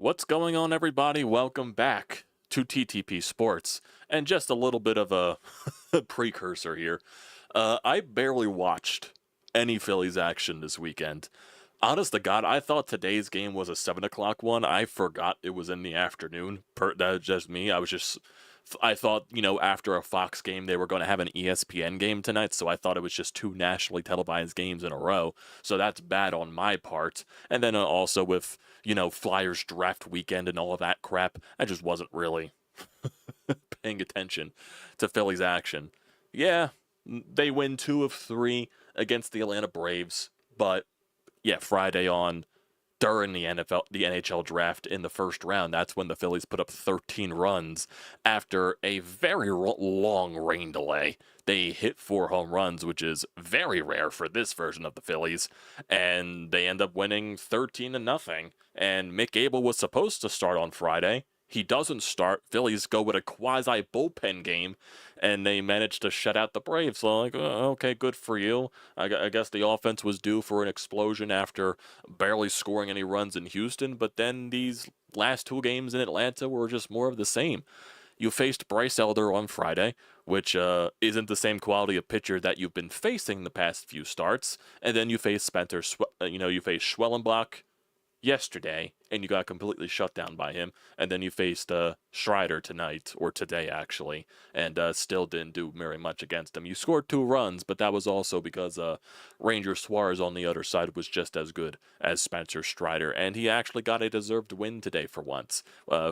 What's going on, everybody? Welcome back to TTP Sports. And just a little bit of a precursor here. I barely watched any Phillies action this weekend. Honest to God, I thought today's game was a 7 o'clock one. I forgot it was in the afternoon. That's just me. I thought, after a Fox game, they were going to have an ESPN game tonight, so I thought it was just two nationally televised games in a row. So that's bad on my part. And then also with, Flyers draft weekend and all of that crap, I just wasn't really paying attention to Phillies action. Yeah, they win 2 of 3 against the Atlanta Braves, but yeah, Friday on during the NHL draft in the first round, that's when the Phillies put up 13 runs after a very long rain delay. They hit 4 home runs, which is very rare for this version of the Phillies, and they end up winning 13-0. And Mick Abel was supposed to start on Friday. He doesn't start. Phillies go with a quasi bullpen game, and they managed to shut out the Braves. So, okay, good for you. I guess the offense was due for an explosion after barely scoring any runs in Houston, but then these last 2 games in Atlanta were just more of the same. You faced Bryce Elder on Friday, which isn't the same quality of pitcher that you've been facing the past few starts, and then you faced you faced Schwellenbach yesterday, and you got completely shut down by him. And then you faced Strider tonight, or today actually, and still didn't do very much against him. You scored 2 runs, but that was also because Ranger Suarez on the other side was just as good as Spencer Strider, and he actually got a deserved win today for once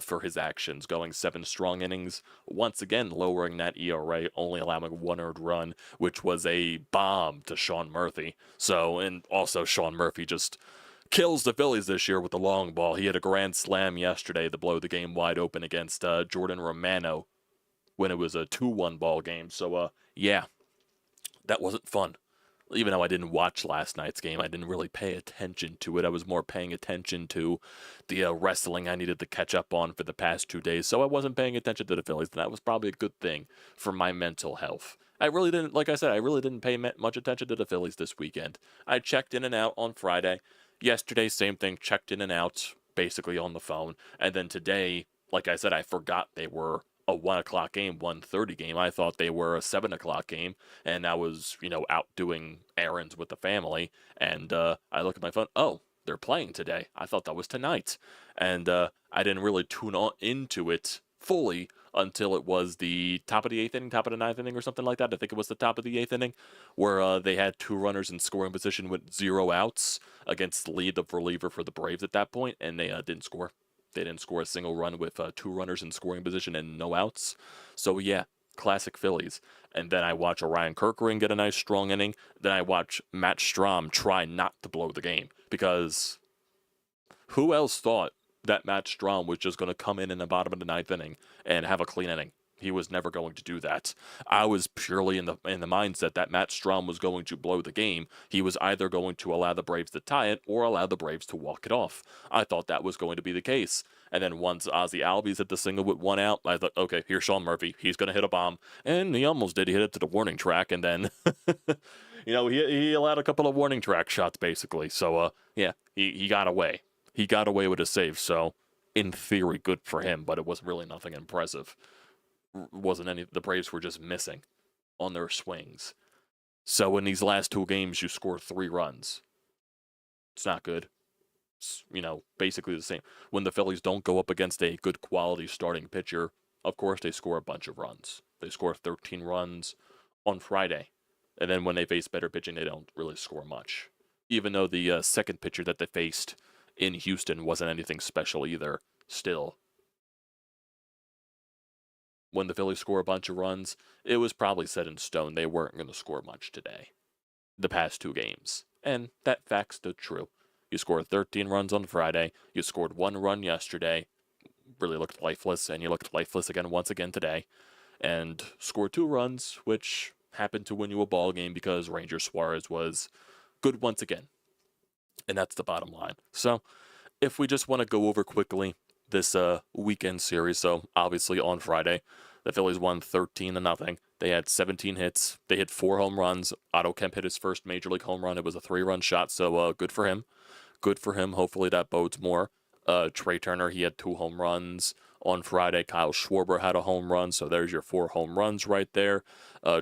for his actions, going 7 strong innings, once again lowering that ERA, only allowing 1 earned run, which was a bomb to Sean Murphy. And also Sean Murphy just kills the Phillies this year with the long ball. He had a grand slam yesterday to blow the game wide open against Jordan Romano when it was a 2-1 ball game. So, yeah, that wasn't fun. Even though I didn't watch last night's game, I didn't really pay attention to it. I was more paying attention to the wrestling I needed to catch up on for the past 2 days. So I wasn't paying attention to the Phillies, and that was probably a good thing for my mental health. I really didn't pay much attention to the Phillies this weekend. I checked in and out on Friday. Yesterday, same thing, checked in and out, basically on the phone. And then today, like I said, I forgot they were a 1 o'clock game, 1:30 game. I thought they were a 7 o'clock game, and I was, out doing errands with the family. And I look at my phone, oh, they're playing today. I thought that was tonight. And I didn't really tune into it fully until it was the top of the 8th inning, top of the 9th inning, or something like that. I think it was the top of the 8th inning, where they had 2 runners in scoring position with 0 outs against the lead of reliever for the Braves at that point, and they didn't score. They didn't score a single run with 2 runners in scoring position and no outs. So yeah, classic Phillies. And then I watch Orion Kerkering get a nice strong inning. Then I watch Matt Strahm try not to blow the game, because who else thought that Matt Strahm was just going to come in the bottom of the 9th inning and have a clean inning? He was never going to do that. I was purely in the mindset that Matt Strahm was going to blow the game. He was either going to allow the Braves to tie it or allow the Braves to walk it off. I thought that was going to be the case. And then once Ozzie Albies hit the single with 1 out, I thought, okay, here's Sean Murphy. He's going to hit a bomb. And he almost did. He hit it to the warning track, and then he allowed a couple of warning track shots, basically. So, yeah, he got away. He got away with a save, so in theory, good for him, but it was really nothing impressive. The Braves were just missing on their swings. So in these last 2 games, you score 3 runs. It's not good. It's, basically the same. When the Phillies don't go up against a good quality starting pitcher, of course they score a bunch of runs. They score 13 runs on Friday. And then when they face better pitching, they don't really score much. Even though the second pitcher that they faced in Houston wasn't anything special either, still. When the Phillies score a bunch of runs, it was probably set in stone they weren't going to score much today, the past 2 games. And that fact stood true. You scored 13 runs on Friday, you scored 1 run yesterday, really looked lifeless, and you looked lifeless again once again today, and scored 2 runs, which happened to win you a ball game because Ranger Suarez was good once again. And that's the bottom line. So, if we just want to go over quickly this weekend series, so obviously on Friday, the Phillies won 13-0. They had 17 hits. They hit 4 home runs. Otto Kemp hit his first Major League home run. It was a 3-run shot, so good for him. Good for him. Hopefully that bodes more. Trey Turner, he had 2 home runs on Friday. Kyle Schwarber had a home run, so there's your 4 home runs right there.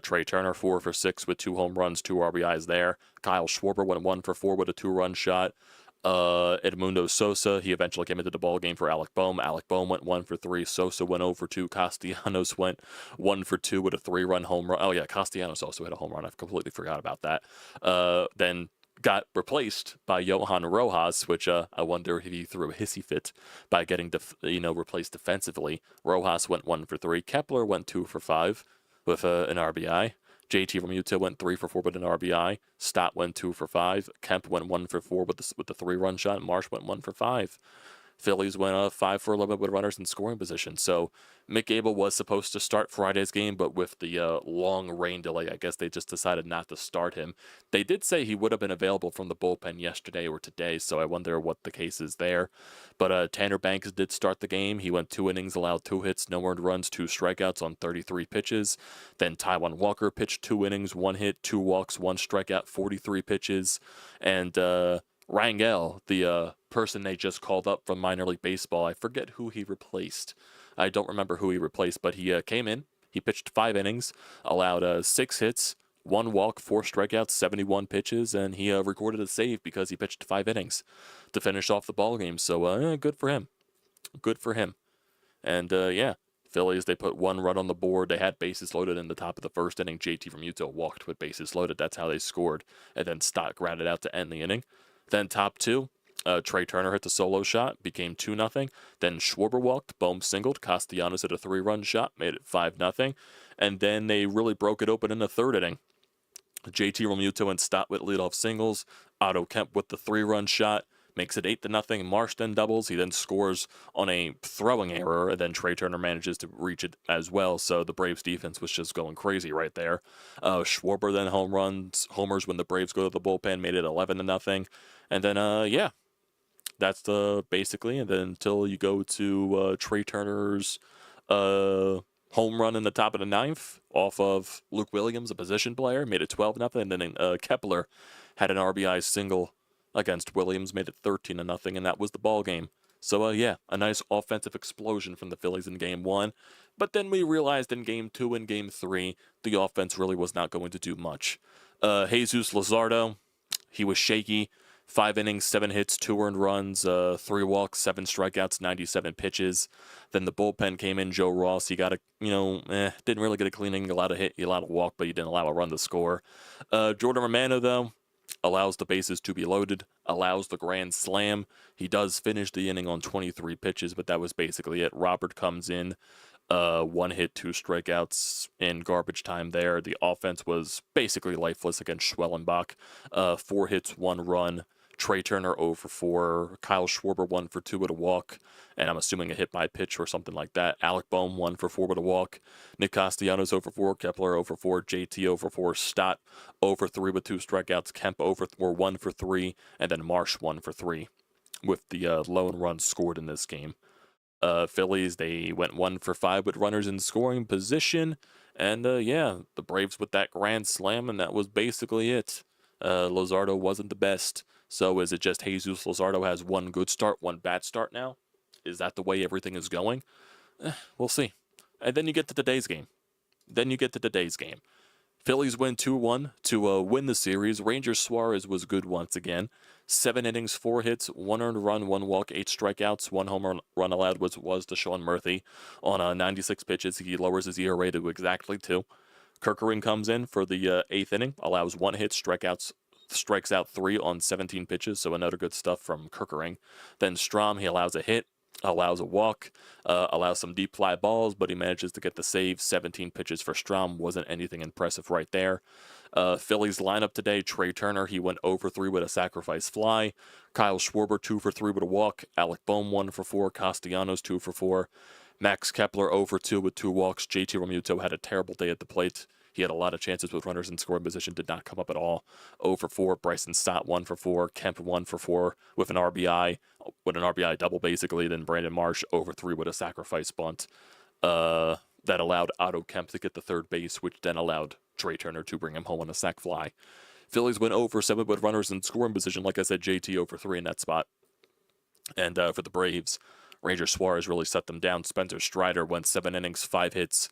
Trey Turner 4 for 6 with 2 home runs, 2 RBIs there. Kyle Schwarber went 1 for 4 with a 2-run shot. Edmundo Sosa, he eventually came into the ball game for Alec Bohm. Alec Bohm went 1 for 3. Sosa went 0 for 2. Castellanos went 1 for 2 with a 3-run home run. Oh yeah, Castellanos also had a home run. I completely forgot about that. Then got replaced by Johan Rojas, which I wonder if he threw a hissy fit by getting replaced defensively. Rojas went 1 for 3. Kepler went 2 for 5 with an RBI. JT Realmuto went 3 for 4 with an RBI. Stott went 2 for 5. Kemp went 1 for 4 with the 3-run shot. Marsh went 1 for 5. Phillies went 5 for 11 with runners in scoring position. So Mick Abel was supposed to start Friday's game, but with the long rain delay, I guess they just decided not to start him. They did say he would have been available from the bullpen yesterday or today, so I wonder what the case is there. But Tanner Banks did start the game. He went 2 innings, allowed 2 hits, no earned runs, 2 strikeouts on 33 pitches. Then Taijuan Walker pitched 2 innings, 1 hit, 2 walks, 1 strikeout, 43 pitches. And Rangel, the person they just called up from minor league baseball, I forget who he replaced. I don't remember who he replaced, but he came in. He pitched 5 innings, allowed 6 hits, 1 walk, 4 strikeouts, 71 pitches, and he recorded a save because he pitched 5 innings to finish off the ball game. So good for him. Good for him. And yeah, Phillies, they put 1 run on the board. They had bases loaded in the top of the first inning. JT Realmuto walked with bases loaded. That's how they scored. And then Stott grounded out to end the inning. Then top 2, Trey Turner hit the solo shot, became 2-0. Then Schwarber walked, Bohm singled, Castellanos hit a 3-run shot, made it 5-0. And then they really broke it open in the 3rd inning. JT Realmuto and Stott with leadoff singles. Otto Kemp with the 3-run shot makes it 8-0. Marsh then doubles. He then scores on a throwing error, and then Trey Turner manages to reach it as well. So the Braves defense was just going crazy right there. Schwarber then homers when the Braves go to the bullpen, made it 11-0. And then yeah, that's basically. And then until you go to Trey Turner's home run in the top of the 9th off of Luke Williams, a position player, made it 12-0. And then Kepler had an RBI single against Williams, made it 13-0, and that was the ball game. So yeah, a nice offensive explosion from the Phillies in Game 1. But then we realized in Game 2 and Game 3, the offense really was not going to do much. Jesus Luzardo, he was shaky. 5 innings, 7 hits, 2 earned runs, 3 walks, 7 strikeouts, 97 pitches. Then the bullpen came in. Joe Ross, he got didn't really get a clean inning, allowed a hit, he allowed a walk, but he didn't allow a run to score. Jordan Romano, though, allows the bases to be loaded, allows the grand slam. He does finish the inning on 23 pitches, but that was basically it. Robert comes in, 1 hit, 2 strikeouts in garbage time there. The offense was basically lifeless against Schwellenbach. 4 hits, 1 run. Trey Turner 0 for 4. Kyle Schwarber 1 for 2 with a walk, and I'm assuming a hit by pitch or something like that. Alec Bohm 1 for 4 with a walk. Nick Castellanos 0 for 4. Kepler 0 for 4. JT 0 for 4. Stott 0 for 3 with 2 strikeouts. Kemp 0 for 4, 1 for 3, and then Marsh 1 for 3 with the lone run scored in this game. Phillies, they went 1 for 5 with runners in scoring position, and yeah, the Braves with that grand slam, and that was basically it. Luzardo wasn't the best. So is it just Jesus Luzardo has 1 good start, 1 bad start now? Is that the way everything is going? We'll see. And then you get to today's game. Phillies win 2-1 to win the series. Ranger Suarez was good once again. 7 innings, 4 hits, 1 earned run, 1 walk, 8 strikeouts, 1 home run allowed was to Sean Murphy. On 96 pitches, he lowers his ERA to exactly 2. Kerkering comes in for the 8th inning, allows 1 hit, strikes out 3 on 17 pitches, so another good stuff from Kerkering. Then Strom, he allows a hit, allows a walk, allows some deep fly balls, but he manages to get the save. 17 pitches for Strom wasn't anything impressive right there. Phillies lineup today, Trey Turner, he went 0 for 3 with a sacrifice fly. Kyle Schwarber 2 for 3 with a walk. Alec Bohm 1 for 4. Castellanos 2 for 4. Max Kepler 0 for 2 with 2 walks. JT Realmuto had a terrible day at the plate. He had a lot of chances with runners in scoring position, did not come up at all. 0 for 4. Bryson Stott 1 for 4. Kemp 1 for 4 with an RBI double basically. Then Brandon Marsh 0 for 3 with a sacrifice bunt that allowed Otto Kemp to get the third base, which then allowed Trey Turner to bring him home on a sac fly. Phillies went 0 for 7 with runners in scoring position. Like I said, JT 0 for 3 in that spot. And for the Braves, Ranger Suarez really set them down. Spencer Strider went 7 innings, 5 hits,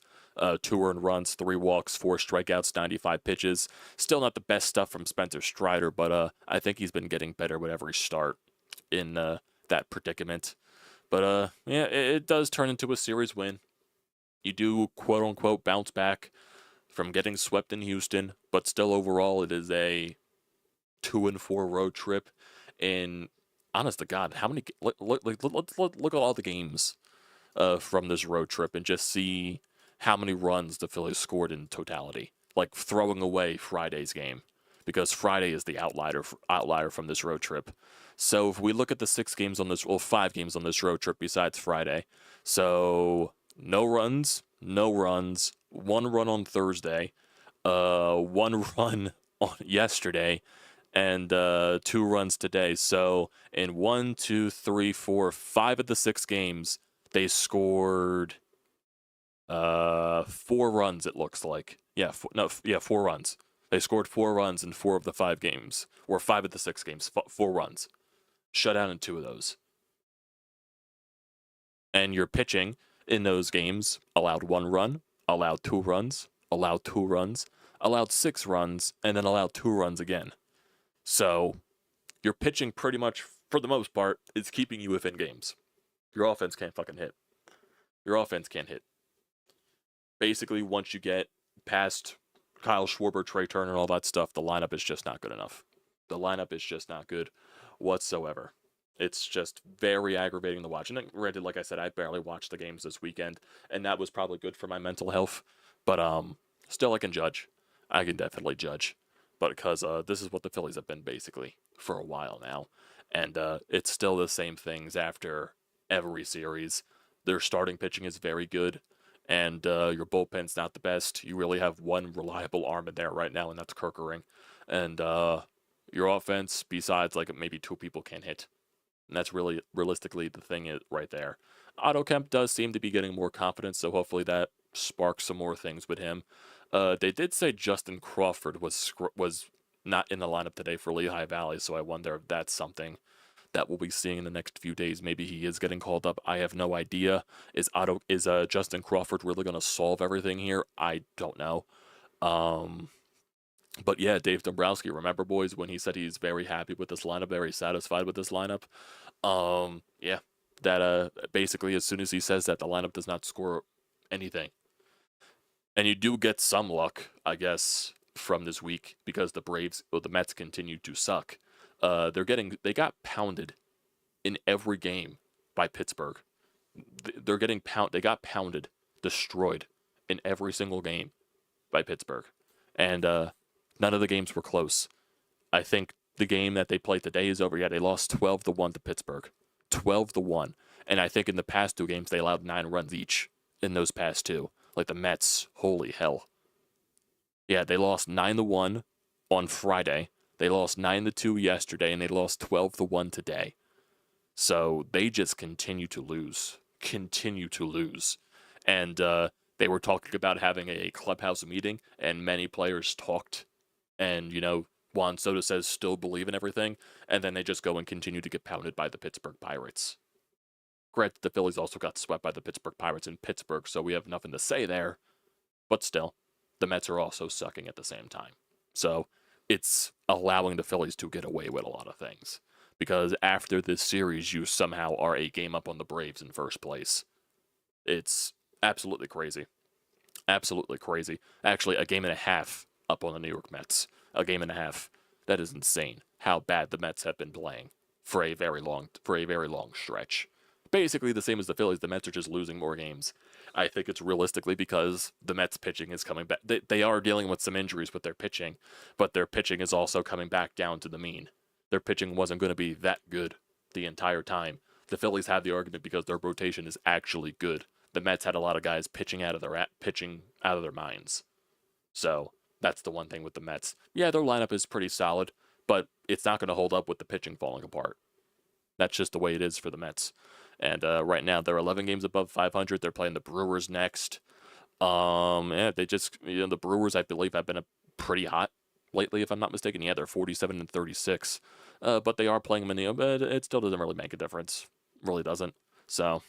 2 earned runs, 3 walks, 4 strikeouts, 95 pitches. Still not the best stuff from Spencer Strider, but I think he's been getting better with every start in that predicament. But yeah, it does turn into a series win. You do quote unquote bounce back from getting swept in Houston, but still overall it is a 2-4 road trip. And honest to God, how many? Look at all the games from this road trip and just see how many runs the Phillies scored in totality. Like throwing away Friday's game, because Friday is the outlier from this road trip. So if we look at the 5 games on this road trip besides Friday, so no runs, 1 run on Thursday, 1 run on yesterday, and 2 runs today. So in 1, 2, 3, 4, 5 of the 6 games, they scored 4 runs. It looks like 4 runs. They scored 4 runs in 4 of the 5 games, or 5 of the 6 games, 4 runs. Shutout in 2 of those. And your pitching in those games allowed 1 run, allowed 2 runs, allowed 2 runs, allowed 6 runs, and then allowed 2 runs again. So your pitching pretty much, for the most part, is keeping you within games. Your offense can't fucking hit. Your offense can't hit. Basically, once you get past Kyle Schwarber, Trey Turner, and all that stuff, the lineup is just not good enough. The lineup is just not good whatsoever. It's just very aggravating to watch. And granted, like I said, I barely watched the games this weekend, and that was probably good for my mental health. But still, I can judge. I can definitely judge. But because this is what the Phillies have been basically for a while now. And it's still the same things after every series. Their starting pitching is very good, and your bullpen's not the best. You really have one reliable arm in there right now, and that's Kerkering. And your offense, besides like maybe 2 people, can't hit. And that's really realistically the thing right there. Otto Kemp does seem to be getting more confidence, so hopefully that sparks some more things with him. They did say Justin Crawford was not in the lineup today for Lehigh Valley, so I wonder if that's something that we'll be seeing in the next few days. Maybe he is getting called up. I have no idea. Is Justin Crawford really going to solve everything here? I don't know. But yeah, Dave Dombrowski, remember, boys, when he said he's very happy with this lineup, very satisfied with this lineup? Yeah, that basically as soon as he says that, the lineup does not score anything. And you do get some luck, I guess, from this week because the Mets continue to suck. They got pounded in every game by Pittsburgh. They got pounded, destroyed in every single game by Pittsburgh. And none of the games were close. I think the game that they played today is over. Yeah, they lost 12-1 to Pittsburgh. 12-1. And I think in the past 2 games, they allowed 9 runs each in those past 2. Like the Mets, holy hell. Yeah, they lost 9-1 on Friday. They lost 9-2 yesterday, and they lost 12-1 today. So they just continue to lose. And they were talking about having a clubhouse meeting, and many players talked. And, Juan Soto says still believe in everything, and then they just go and continue to get pounded by the Pittsburgh Pirates. Granted, the Phillies also got swept by the Pittsburgh Pirates in Pittsburgh, so we have nothing to say there. But still, the Mets are also sucking at the same time. So it's allowing the Phillies to get away with a lot of things. Because after this series, you somehow are a game up on the Braves in first place. It's absolutely crazy. Absolutely crazy. Actually, a game and a half up on the New York Mets. A game and a half. That is insane how bad the Mets have been playing for a very long stretch. Basically the same as the Phillies. The Mets are just losing more games. I think it's realistically because the Mets pitching is coming back. They are dealing with some injuries with their pitching, but their pitching is also coming back down to the mean. Their pitching wasn't going to be that good the entire time. The Phillies have the argument because their rotation is actually good. The Mets had a lot of guys pitching out of their minds. So that's the one thing with the Mets. Yeah, their lineup is pretty solid, but it's not going to hold up with the pitching falling apart. That's just the way it is for the Mets. And right now, they're 11 games above 500. They're playing the Brewers next. The Brewers, I believe, have been pretty hot lately, if I'm not mistaken. Yeah, they're 47-36. But they are playing them but it still doesn't really make a difference. Really doesn't. So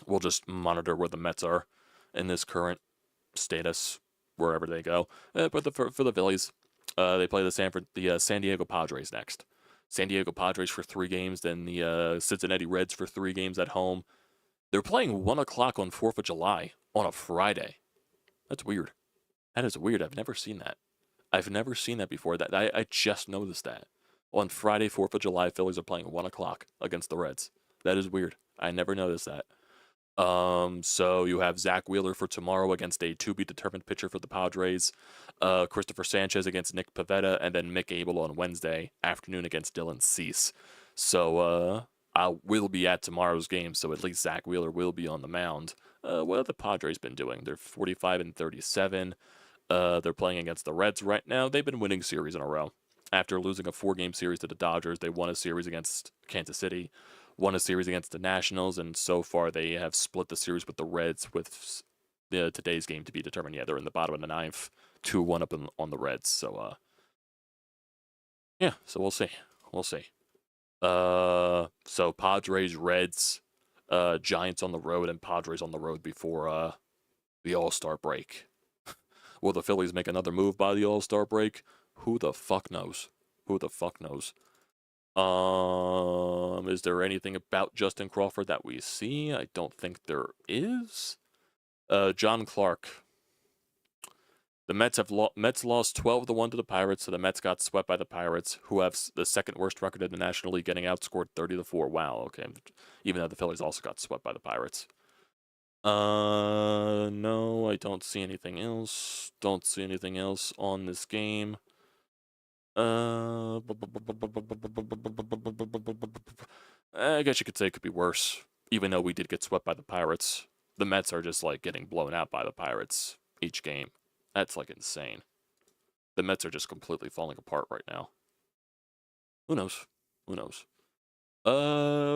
we'll just monitor where the Mets are in this current status, wherever they go. But for the Phillies, they play the San Diego Padres next. San Diego Padres for 3 games, then the Cincinnati Reds for 3 games at home. They're playing 1 o'clock on 4th of July on a Friday. That's weird. That is weird. I've never seen that. I've never seen that before. That I just noticed that. On Friday, 4th of July, Phillies are playing 1 o'clock against the Reds. That is weird. I never noticed that. So you have Zach Wheeler for tomorrow against a to-be-determined pitcher for the Padres, Christopher Sanchez against Nick Pivetta, and then Mick Abel on Wednesday afternoon against Dylan Cease. So I will be at tomorrow's game, so at least Zach Wheeler will be on the mound. What have the Padres been doing? They're 45-37. They're playing against the Reds right now. They've been winning series in a row. After losing a 4-game series to the Dodgers, they won a series against Kansas City, won a series against the Nationals, and so far they have split the series with the Reds with today's game to be determined. Yeah, they're in the bottom of the 9th, 2-1 up on the Reds. So, yeah, so we'll see. We'll see. So Padres, Reds, Giants on the road, and Padres on the road before the All-Star break. Will the Phillies make another move by the All-Star break? Who the fuck knows? Who the fuck knows? Is there anything about Justin Crawford that we see? I don't think there is. John Clark. The Mets lost 12-1 to the Pirates, so the Mets got swept by the Pirates, who have the second worst record in the National League, getting outscored 30-4. Wow, okay. Even though the Phillies also got swept by the Pirates. No, I don't see anything else. Don't see anything else on this game. I guess you could say it could be worse, even though we did get swept by the Pirates. The Mets are just like getting blown out by the Pirates each game. That's like insane. The Mets are just completely falling apart right now. Who knows? Who knows?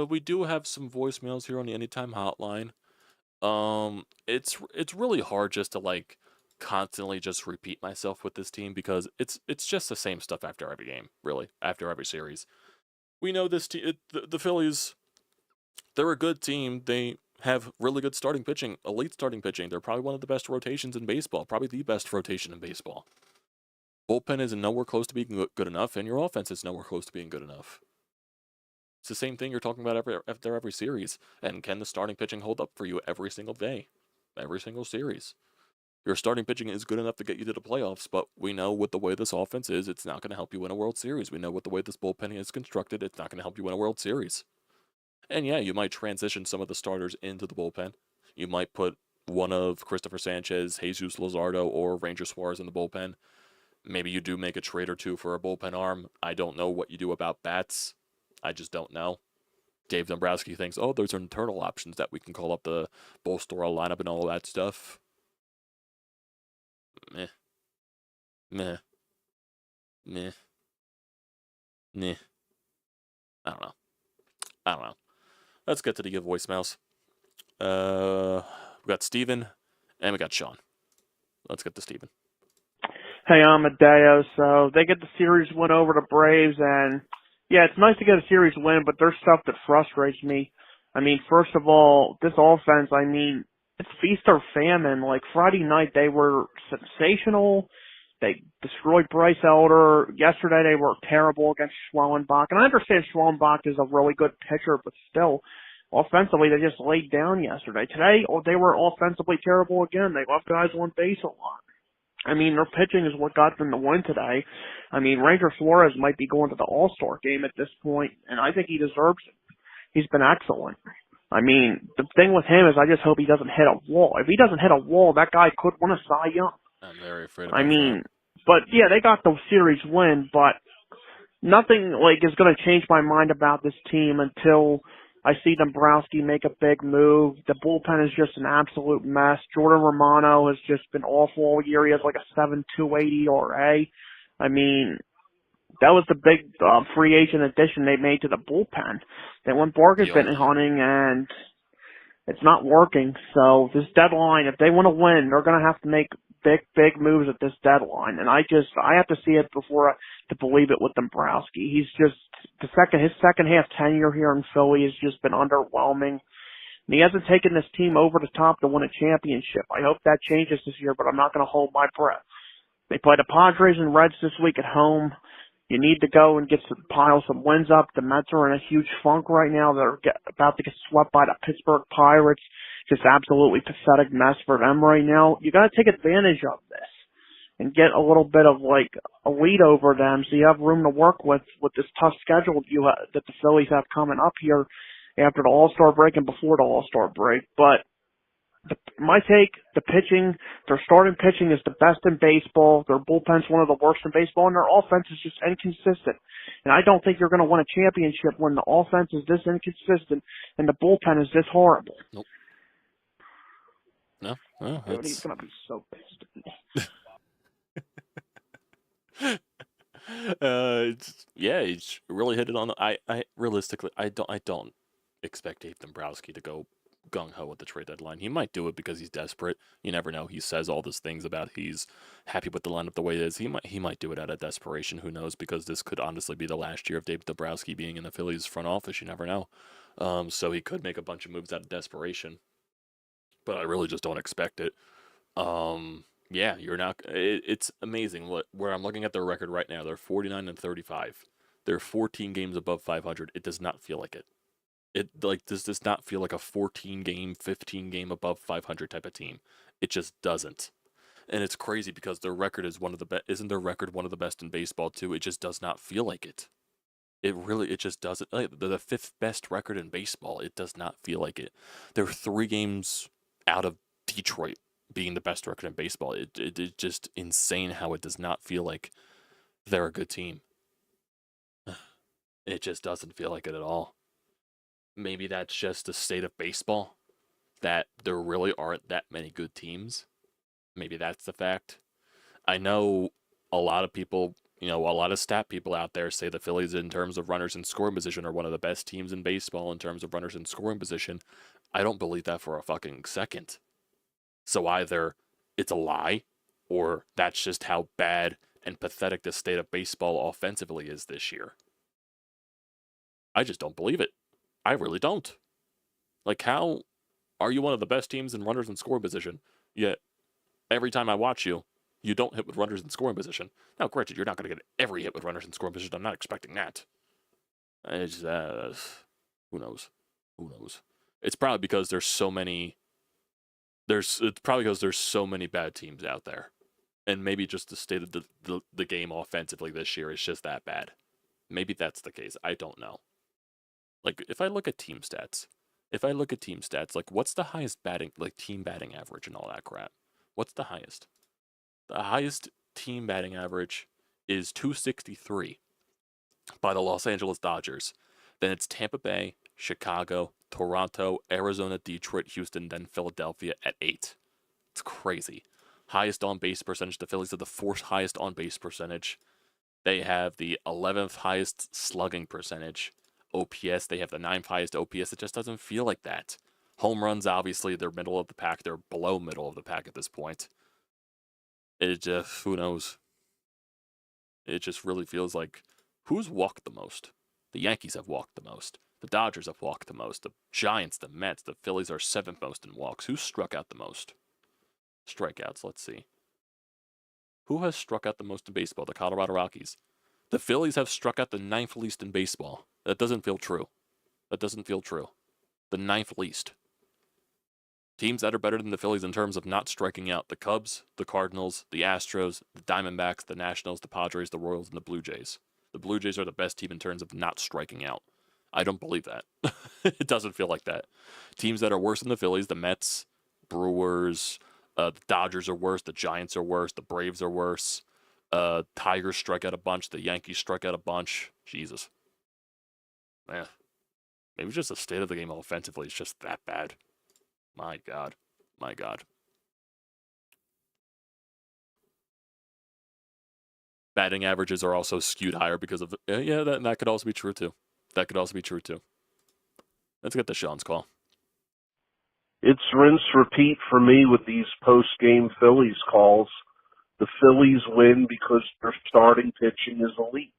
We do have some voicemails here on the Anytime Hotline. It's really hard just to like constantly just repeat myself with this team because it's just the same stuff after every game, really, after every series. We know this team, the Phillies, they're a good team. They have really good starting pitching, elite starting pitching. They're probably one of the best rotations in baseball, probably the best rotation in baseball. Bullpen is nowhere close to being good enough, and your offense is nowhere close to being good enough. It's the same thing you're talking about after every series. And can the starting pitching hold up for you every single day, every single series? Your starting pitching is good enough to get you to the playoffs, but we know with the way this offense is, it's not going to help you win a World Series. We know with the way this bullpen is constructed, it's not going to help you win a World Series. And yeah, you might transition some of the starters into the bullpen. You might put one of Christopher Sanchez, Jesus Luzardo, or Ranger Suarez in the bullpen. Maybe you do make a trade or two for a bullpen arm. I don't know what you do about bats. I just don't know. Dave Dombrowski thinks, oh, there's internal options that we can call up the bolster our lineup and all that stuff. Meh. Meh. Meh. Meh. I don't know. Let's get to the voicemails. We got Steven and we got Sean. Let's get to Steven. Hey, I'm Amadeo. So they get the series win over the Braves, and yeah, it's nice to get a series win, but there's stuff that frustrates me. I mean, first of all, this offense, I mean, it's feast or famine. Like Friday night, they were sensational. They destroyed Bryce Elder. Yesterday, they were terrible against Schwellenbach. And I understand Schwellenbach is a really good pitcher, but still, offensively, they just laid down yesterday. Today, they were offensively terrible again. They left guys on base a lot. I mean, their pitching is what got them the win today. I mean, Ranger Suarez might be going to the All-Star game at this point, and I think he deserves it. He's been excellent. I mean, the thing with him is I just hope he doesn't hit a wall. If he doesn't hit a wall, that guy could win a Cy Young. I'm very afraid about that. But yeah, they got the series win, but nothing like is going to change my mind about this team until I see Dombrowski make a big move. The bullpen is just an absolute mess. Jordan Romano has just been awful all year. He has like a 7.280 ERA. I mean, that was the big free agent addition they made to the bullpen. They went bargain hunting, and it's not working. So this deadline, if they want to win, they're going to have to make big moves at this deadline, and I have to see it to believe it with Dombrowski. He's just his second half tenure here in Philly has just been underwhelming. And he hasn't taken this team over the top to win a championship. I hope that changes this year, but I'm not going to hold my breath. They play the Padres and Reds this week at home. You need to go and pile some wins up. The Mets are in a huge funk right now. They're about to get swept by the Pittsburgh Pirates. Just absolutely pathetic mess for them right now. You got to take advantage of this and get a little bit of like a lead over them, so you have room to work with this tough schedule that the Phillies have coming up here after the All-Star break and before the All-Star break. But my take, the pitching, their starting pitching is the best in baseball. Their bullpen's one of the worst in baseball, and their offense is just inconsistent. And I don't think you're going to win a championship when the offense is this inconsistent and the bullpen is this horrible. Nope. No, Dude, he's going to be so pissed at me. He's really hit it on. I realistically, I don't expect Dave Dombrowski to go gung ho at the trade deadline. He might do it because he's desperate. You never know. He says all these things about he's happy with the lineup the way it is. He might do it out of desperation. Who knows? Because this could honestly be the last year of Dave Dombrowski being in the Phillies front office. You never know. So he could make a bunch of moves out of desperation. But I really just don't expect it. Yeah, you're not. It's amazing where I'm looking at their record right now. They're 49-35. They're 14 games above 500. It does not feel like it. This does not feel like a 14 game, 15 game above 500 type of team. It just doesn't. And it's crazy because their record is one of the best. Isn't their record one of the best in baseball too? It just does not feel like it. It just doesn't. They're the fifth best record in baseball. It does not feel like it. They're 3 games out of Detroit being the best record in baseball. It's just insane how it does not feel like they're a good team. It just doesn't feel like it at all. Maybe that's just the state of baseball, that there really aren't that many good teams. Maybe that's the fact. I know a lot of people, a lot of stat people out there say the Phillies in terms of runners in scoring position are one of the best teams in baseball in terms of runners in scoring position. I don't believe that for a fucking second. So either it's a lie, or that's just how bad and pathetic the state of baseball offensively is this year. I just don't believe it. I really don't. Like, how are you one of the best teams in runners in scoring position, yet every time I watch you, you don't hit with runners in scoring position? Now, granted, you're not going to get every hit with runners in scoring position. I'm not expecting that. It's, who knows? Who knows? It's probably because there's so many. It's probably because there's so many bad teams out there, and maybe just the state of the game offensively this year is just that bad. Maybe that's the case. I don't know. Like, if I look at team stats, like, what's the highest team batting average and all that crap? What's the highest? The highest team batting average is 263 by the Los Angeles Dodgers. Then it's Tampa Bay, Chicago, Toronto, Arizona, Detroit, Houston, then Philadelphia at 8. It's crazy. Highest on-base percentage. The Phillies are the 4th highest on-base percentage. They have the 11th highest slugging percentage. OPS, they have the 9th highest OPS. It just doesn't feel like that. Home runs, obviously, they're middle of the pack. They're below middle of the pack at this point. It just, who knows? It just really feels like, who's walked the most? The Yankees have walked the most. The Dodgers have walked the most. The Giants, the Mets, the Phillies are 7th most in walks. Who struck out the most? Strikeouts, let's see. Who has struck out the most in baseball? The Colorado Rockies. The Phillies have struck out the 9th least in baseball. That doesn't feel true. The 9th least. Teams that are better than the Phillies in terms of not striking out: the Cubs, the Cardinals, the Astros, the Diamondbacks, the Nationals, the Padres, the Royals, and the Blue Jays. The Blue Jays are the best team in terms of not striking out. I don't believe that. It doesn't feel like that. Teams that are worse than the Phillies: the Mets, Brewers, the Dodgers are worse, the Giants are worse, the Braves are worse. Tigers strike out a bunch, the Yankees strike out a bunch. Jesus. Man. Maybe just the state of the game offensively is just that bad. My God. My God. Batting averages are also skewed higher because of that could also be true too. Let's get to Sean's call. It's rinse repeat for me with these post-game Phillies calls. The Phillies win because their starting pitching is elite.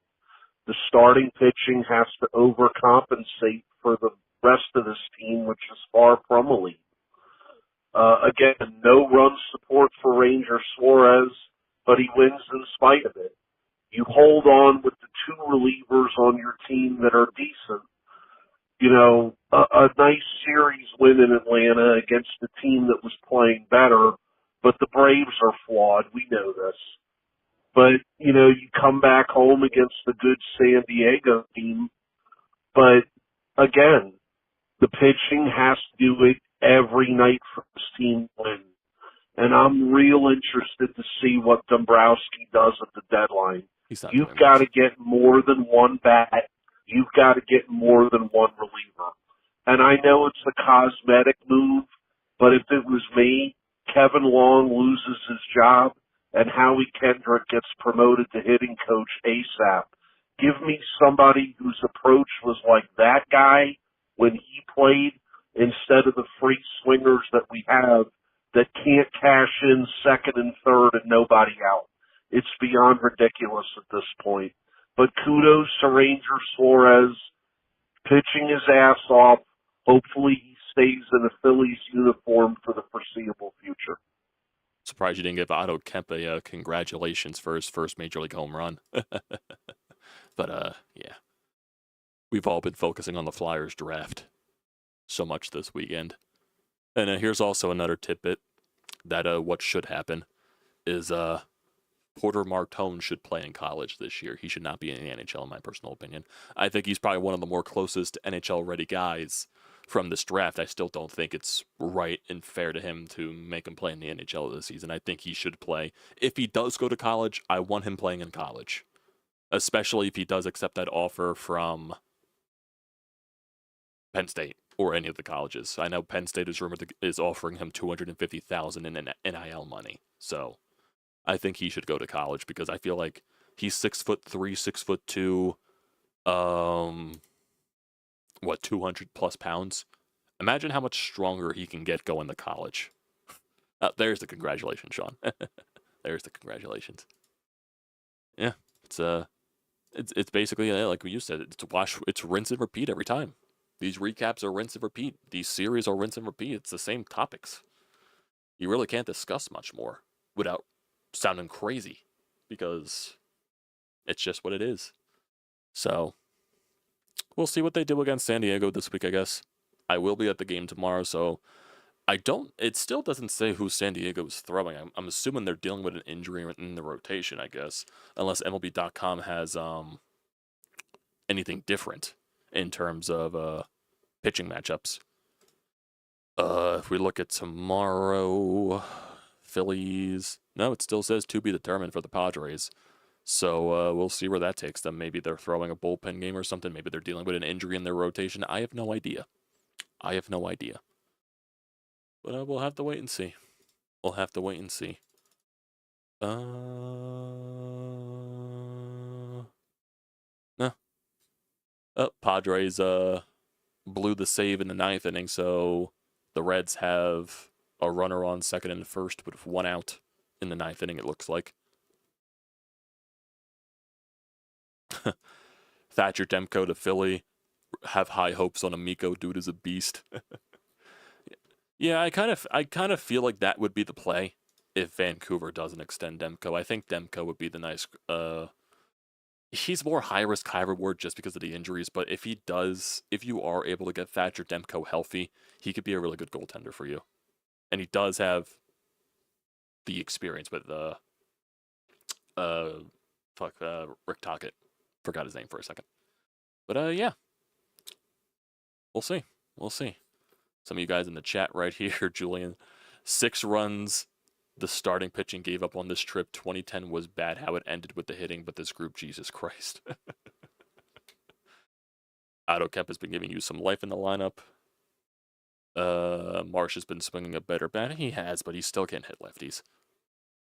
The starting pitching has to overcompensate for the rest of this team, which is far from elite. Again, no run support for Ranger Suarez, but he wins in spite of it. You hold on with the two relievers on your team that are decent. You know, a nice series win in Atlanta against a team that was playing better, but the Braves are flawed. We know this. But, you know, you come back home against the good San Diego team, but again, the pitching has to do it every night for this team to win. And I'm real interested to see what Dombrowski does at the deadline. You've got to get more than one bat. You've got to get more than one reliever. And I know it's a cosmetic move, but if it was me, Kevin Long loses his job and Howie Kendrick gets promoted to hitting coach ASAP. Give me somebody whose approach was like that guy when he played instead of the free swingers that we have that can't cash in second and third and nobody out. It's beyond ridiculous at this point. But kudos to Ranger Suarez, pitching his ass off. Hopefully he stays in a Phillies uniform for the foreseeable future. Surprised you didn't give Otto Kemp a congratulations for his first Major League home run. But, yeah. We've all been focusing on the Flyers draft so much this weekend. And here's also another tidbit that what should happen is Porter Martone should play in college this year. He should not be in the NHL, in my personal opinion. I think he's probably one of the more closest NHL-ready guys from this draft. I still don't think it's right and fair to him to make him play in the NHL this season. I think he should play. If he does go to college, I want him playing in college, especially if he does accept that offer from Penn State or any of the colleges. I know Penn State is rumored is offering him $250,000 in NIL money. So I think he should go to college because I feel like he's 6'3", 6'2", 200 plus pounds. Imagine how much stronger he can get going to college. There's the congratulations, Sean. There's the congratulations. Yeah, it's basically like you said. It's rinse and repeat every time. These recaps are rinse and repeat. These series are rinse and repeat. It's the same topics. You really can't discuss much more without sounding crazy because it's just what it is. So we'll see what they do against San Diego this week, I guess. I will be at the game tomorrow, so it still doesn't say who San Diego is throwing. I'm assuming they're dealing with an injury in the rotation, I guess, unless MLB.com has anything different in terms of pitching matchups. If we look at tomorrow, Phillies, no, it still says to be determined for the Padres. So we'll see where that takes them. Maybe they're throwing a bullpen game or something. Maybe they're dealing with an injury in their rotation. I have no idea. But we'll have to wait and see. No. Padres blew the save in the ninth inning, so the Reds have a runner on second and first with one out in the ninth inning, it looks like. Thatcher Demko to Philly. Have high hopes on Amico. Dude is a beast. Yeah, I kind of feel like that would be the play if Vancouver doesn't extend Demko. I think Demko would be the nice. He's more high risk, high reward just because of the injuries. But if you are able to get Thatcher Demko healthy, he could be a really good goaltender for you. And he does have the experience with Rick Tocchet. Forgot his name for a second. But yeah. We'll see. Some of you guys in the chat right here, Julian. 6 runs the starting pitching gave up on this trip. 2010 was bad how it ended with the hitting, but this group, Jesus Christ. Otto Kemp has been giving you some life in the lineup. Marsh has been swinging a better bat. He has, but he still can't hit lefties.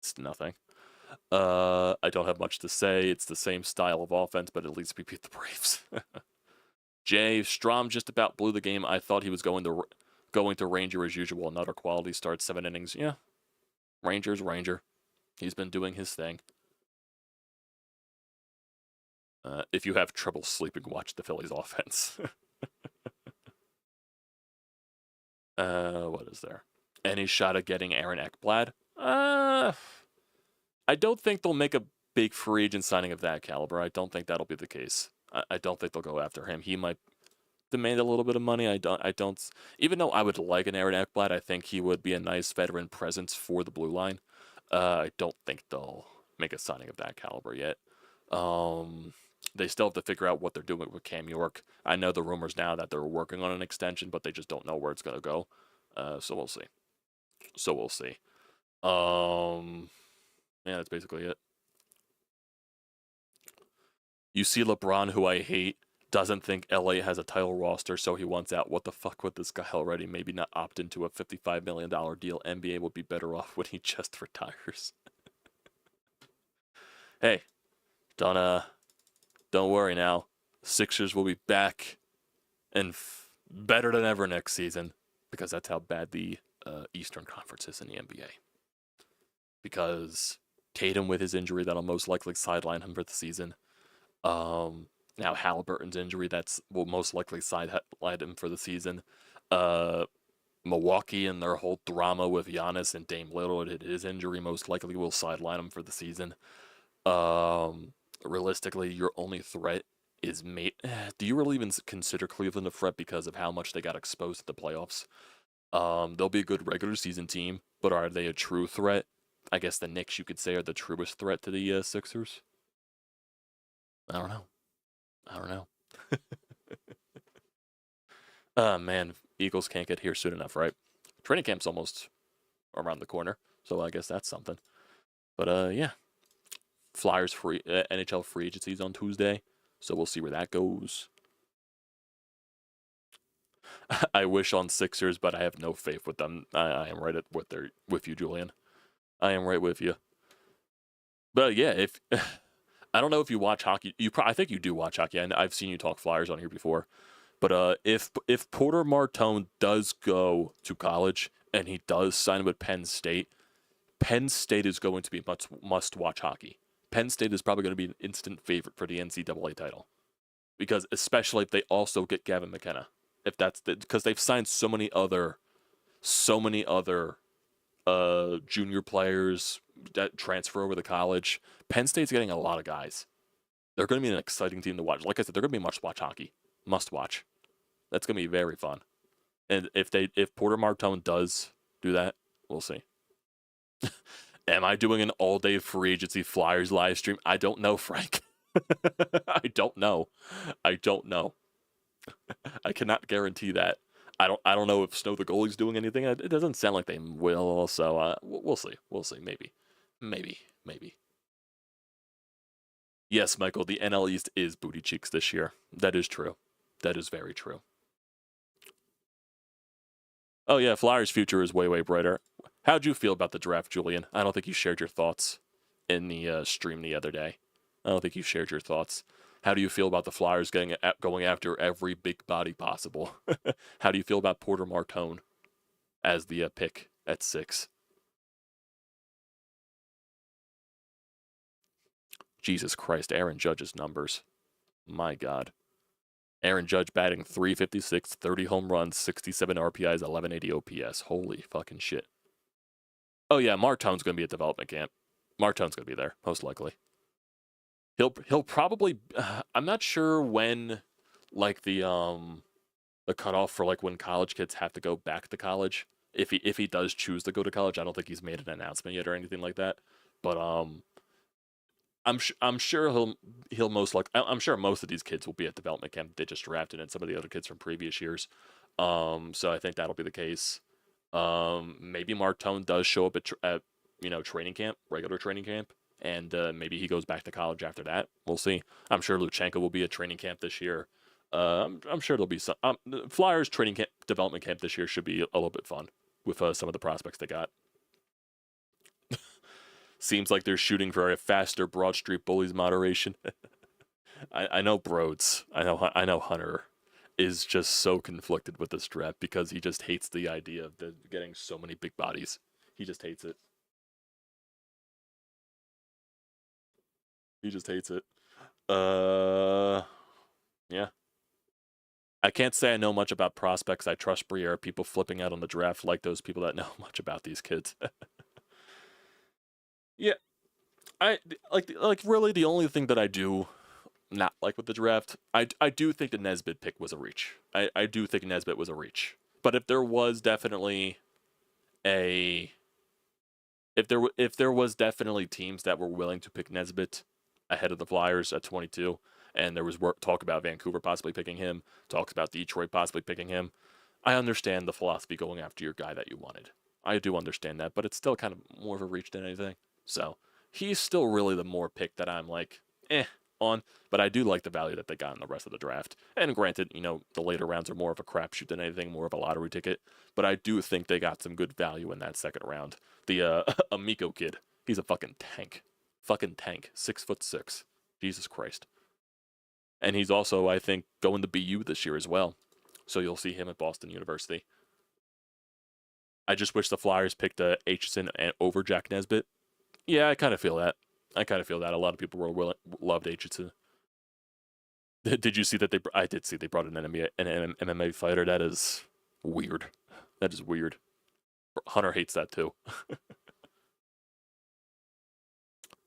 It's nothing. I don't have much to say. It's the same style of offense, but at least we beat the Braves. Jay, Strom just about blew the game. I thought he was going to Going to Ranger as usual. Another quality start, 7 innings. Yeah, Ranger's Ranger. He's been doing his thing. If you have trouble sleeping, watch the Phillies offense. What is there? Any shot at getting Aaron Ekblad? I don't think they'll make a big free agent signing of that caliber. I don't think that'll be the case. I don't think they'll go after him. He might demand a little bit of money. I don't. Even though I would like an Aaron Ekblad, I think he would be a nice veteran presence for the blue line. I don't think they'll make a signing of that caliber yet. They still have to figure out what they're doing with Cam York. I know the rumors now that they're working on an extension, but they just don't know where it's going to go. So we'll see. Yeah, that's basically it. You see LeBron, who I hate, doesn't think LA has a title roster, so he wants out. What the fuck with this guy already? Maybe not opt into a $55 million deal. NBA would be better off when he just retires. Hey, don't worry now. Sixers will be back and better than ever next season, because that's how bad the Eastern Conference is in the NBA. Because Tatum with his injury, that'll most likely sideline him for the season. Now Halliburton's injury, will most likely sideline him for the season. Milwaukee and their whole drama with Giannis and Dame Lillard, his injury most likely will sideline him for the season. Realistically, your only threat is do you really even consider Cleveland a threat because of how much they got exposed at the playoffs? They'll be a good regular season team, but are they a true threat? I guess the Knicks, you could say, are the truest threat to the Sixers. I don't know. Man, Eagles can't get here soon enough, right? Training camp's almost around the corner, so I guess that's something. But yeah, Flyers NHL free agencies on Tuesday, so we'll see where that goes. I wish on Sixers, but I have no faith with them. I am right with you, Julian. I am right with you. But yeah, if I don't know if you watch hockey, I think you do watch hockey. I've seen you talk Flyers on here before. But if Porter Martone does go to college and he does sign with Penn State is going to be must-watch hockey. Penn State is probably going to be an instant favorite for the NCAA title, because especially if they also get Gavin McKenna, because they've signed so many other junior players that transfer over to college. Penn State's getting a lot of guys. They're going to be an exciting team to watch. Like I said, they're going to be must-watch hockey. Must-watch. That's going to be very fun. And if Porter Martone does do that, we'll see. Am I doing an all-day free agency Flyers live stream? I don't know, Frank. I don't know. I cannot guarantee that. I don't know if Snow the goalie's doing anything. It doesn't sound like they will. So we'll see. Maybe. Yes, Michael. The NL East is booty cheeks this year. That is true. That is very true. Oh yeah, Flyers' future is way, way brighter. How'd you feel about the draft, Julian? I don't think you shared your thoughts in the stream the other day. I don't think you shared your thoughts. How do you feel about the Flyers going after every big body possible? How do you feel about Porter Martone as the pick at 6? Jesus Christ, Aaron Judge's numbers. My God. Aaron Judge batting .356, 30 home runs, 67 RPIs, 1180 OPS. Holy fucking shit. Oh yeah, Martone's going to be at development camp. Martone's going to be there, most likely. He'll probably. I'm not sure when, like the cutoff for like when college kids have to go back to college. If he does choose to go to college, I don't think he's made an announcement yet or anything like that. But I'm sure he'll most like. I'm sure most of these kids will be at development camp. They just drafted, and some of the other kids from previous years. So I think that'll be the case. Maybe Martone does show up at training camp, regular training camp, and maybe he goes back to college after that. We'll see. I'm sure Luchenko will be at training camp this year. I'm sure there'll be some Flyers training camp, development camp this year should be a little bit fun with some of the prospects they got. Seems like they're shooting for a faster Broad Street Bullies moderation. I know Brodes. I know Hunter is just so conflicted with this draft because he just hates the idea of getting so many big bodies. He just hates it. He just hates it. Yeah. I can't say I know much about prospects. I trust Briere. People flipping out on the draft like those people that know much about these kids. Yeah, I like really the only thing that I do not like with the draft. I do think the Nesbitt pick was a reach. I do think Nesbitt was a reach. But if there was definitely a if there was definitely teams that were willing to pick Nesbitt ahead of the Flyers at 22, and there was talk about Vancouver possibly picking him, talks about Detroit possibly picking him, I understand the philosophy going after your guy that you wanted. I do understand that, but it's still kind of more of a reach than anything. So he's still really the more pick that I'm like, on. But I do like the value that they got in the rest of the draft. And granted, the later rounds are more of a crapshoot than anything, more of a lottery ticket. But I do think they got some good value in that second round. The Amico kid, he's a fucking tank. Fucking tank. 6'6". Jesus Christ. And he's also, I think, going to BU this year as well. So you'll see him at Boston University. I just wish the Flyers picked Aitchison over Jack Nesbitt. Yeah, I kind of feel that. A lot of people loved Aitchison. Did you see that I did see they brought in an MMA fighter. That is weird. That is weird. Hunter hates that too.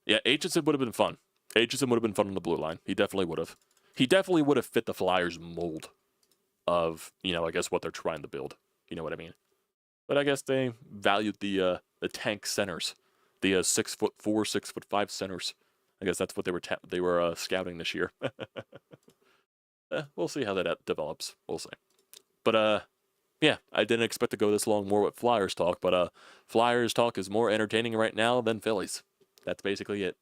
Yeah, Aitchison would have been fun. Aitchison would have been fun on the blue line. He definitely would have. He definitely would have fit the Flyers mold of, I guess what they're trying to build. You know what I mean? But I guess they valued the tank centers, the 6'4", 6'5" centers. I guess that's what they were scouting this year. We'll see how that develops. We'll see. But yeah, I didn't expect to go this long more with Flyers talk, but Flyers talk is more entertaining right now than Phillies. That's basically it.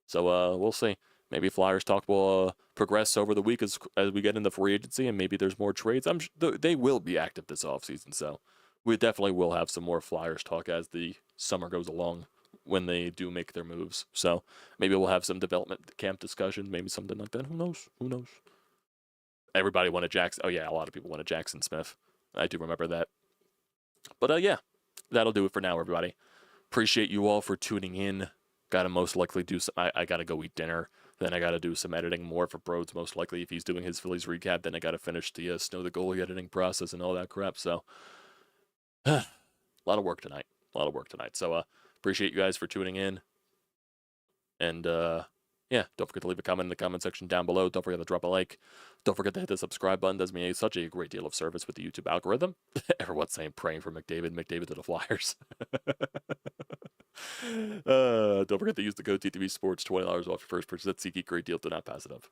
So we'll see. Maybe Flyers talk will progress over the week as we get into free agency, and maybe there's more trades. I'm sure they will be active this offseason, so we definitely will have some more Flyers talk as the summer goes along when they do make their moves. So maybe we'll have some development camp discussions, maybe something like that. Who knows? Who knows? Everybody wanted Jackson. Oh, yeah, a lot of people wanted Jackson Smith. I do remember that. But yeah, that'll do it for now, everybody. Appreciate you all for tuning in. Gotta most likely do some, I gotta go eat dinner. Then I gotta do some editing more for Brodes, most likely. If he's doing his Phillies recap, then I gotta finish the Snow the Goalie editing process and all that crap. So, a lot of work tonight. So, appreciate you guys for tuning in. And, yeah, don't forget to leave a comment in the comment section down below. Don't forget to drop a like. Don't forget to hit the subscribe button. Does me such a great deal of service with the YouTube algorithm. Everyone's saying praying for McDavid to the Flyers. Don't forget to use the code TTPSPORTS, $20 off your first purchase at SeatGeek. Great deal. Do not pass it up.